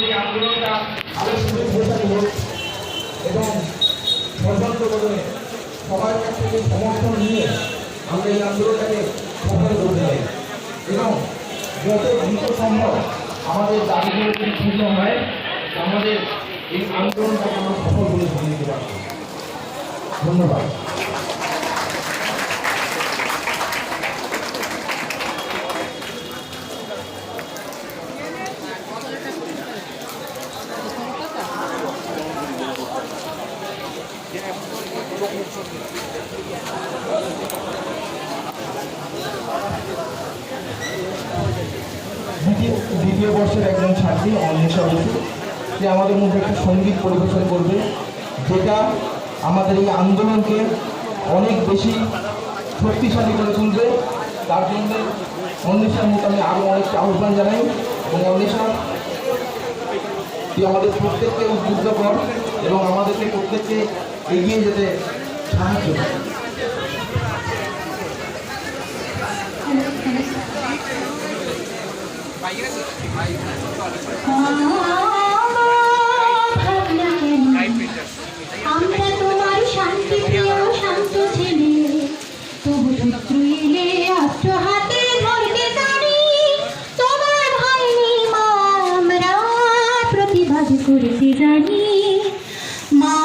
আমাদের এই আন্দোলনটা আরো সুযোগ প্রসারী হোক এবং সর্বান্ত বদলে সবার কাছ থেকে সমর্থন নিয়ে আমরা এই আন্দোলনটাকে সফল করতে চাই এবং যত দ্রুত সম্ভব আমাদের দাবিগুলো যদি পূর্ণ হয় আমাদের এই আন্দোলনটাকে আমরা সফল বলে ধরে নিতে পারব। ধন্যবাদ। দ্বিতীয় বর্ষের একজন ছাত্রী অন্বেষা বসু, যে আমাদের মধ্যে একটা সঙ্গীত পরিবেশন করবে, যেটা আমাদের এই আন্দোলনকে অনেক বেশি শক্তিশালী করে তুলবে। তার জন্য অন্বেষার মতো আমি আরও অনেকটা আহ্বান জানাই এবং অন্বেষা তুই আমাদের প্রত্যেককে উদ্বুদ্ধ কর এবং আমাদেরকে প্রত্যেককে এগিয়ে যেতে সাহায্য কর। আমরা তোমার শান্তি প্রিয় শান্ত ছেলে, তবু শত্রু এলে অস্ত্র হাতে ধরতে জানি, তোমার ভয় নেই মা, আমরা প্রতিবাদ করতে জানি। মা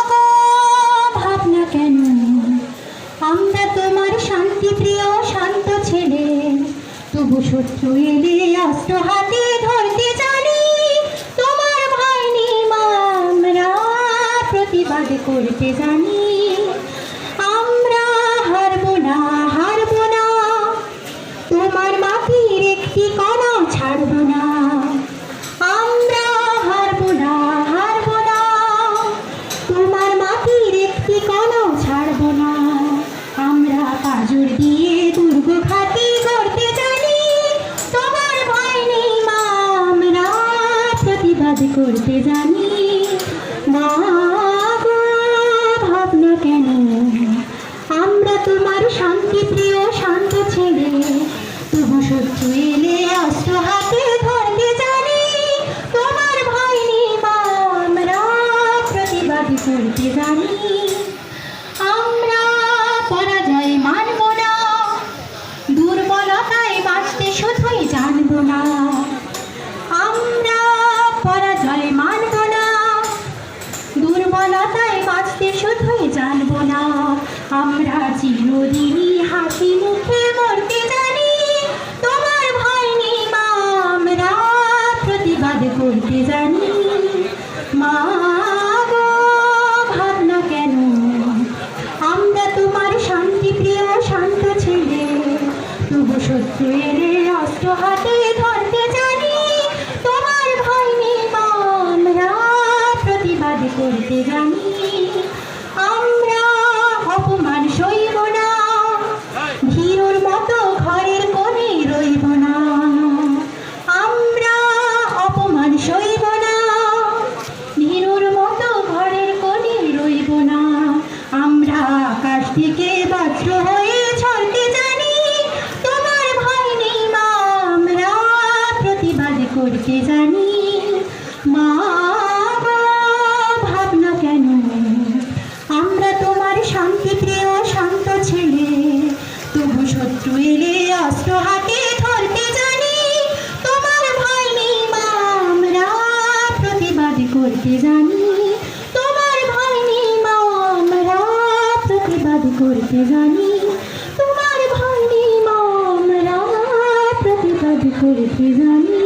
গো ভাবনা কেন, আমরা তোমার শান্তি প্রিয় শান্ত ছেলে, তবু শত্রু এলে অস্ত্র হাতে ধরতে জানি, তোমার ভয় নেই মা, আমরা প্রতিবাদ করতে জানি। আমরা হারবো না, হারবো না, তোমার মাটির একটি কণা ছাড়বো না। আমরা হারবো না, হারবো না, তোমার মাটির একটি কণা ছাড়বো না। আমরা পাঁজর দিয়ে দুর্গ ঘাটি করতে জানি, তোমার ভয় নেই মা, আমরা প্রতিবাদ করতে জানি। মা গো ভাবনা কেন, আমরা তোমার শান্তি প্রিয় শান্ত ছেলে, তবু শত্রু এলে অস্ত্র হাতে ধরতে জানি, তোমার ভয় নেই মা, আমরা প্রতিবাদ করতে জানি। আমরা পরাজয় মানব না, দুর্বলতায় বাঁচতে শুধুই জানব না। আমরা পরাজয় মানব না, দুর্বলতায় বাঁচতে শুধুই জানব না। আমরা চিরদিনই হাসি মুখে মরতে জানি, তোমার ভয় নেই মা, আমরা প্রতিবাদ করতে জানি। মা গো ভাবনা কেন, আমরা তোমার শান্তি প্রিয় শান্ত ছেলে, তবু শত্রু এলে অস্ত্র হাতে ধরতে জানি, তোমার ভয় নেই মা, আমরা প্রতিবাদ করতে জানি। আমরা অপমান সইব না, ভীরুর মতো ঘরের কোণে রইব না। আমরা অপমান সইব না, ভীরুর মতো ঘরের কোণে রইব না। আমরা আকাশ থেকে বজ্র হয়ে ঝরতে জানি, তোমার ভয় নেই মা, আমরা প্রতিবাদ করতে জানি। মা গো ভাবনা কেন, আমরা তোমার শান্তি প্রিয় শান্ত ছেলে, তবু শত্রু এলে অস্ত্র হাতে ধরতে জানি, তোমার ভয় নেই মা, আমরা প্রতিবাদ করতে জানি। তোমার ভয় নেই মা, আমরা প্রতিবাদ করতে জানি, তোমার ভয় নেই মা, আমরা প্রতিবাদ করতে জানি।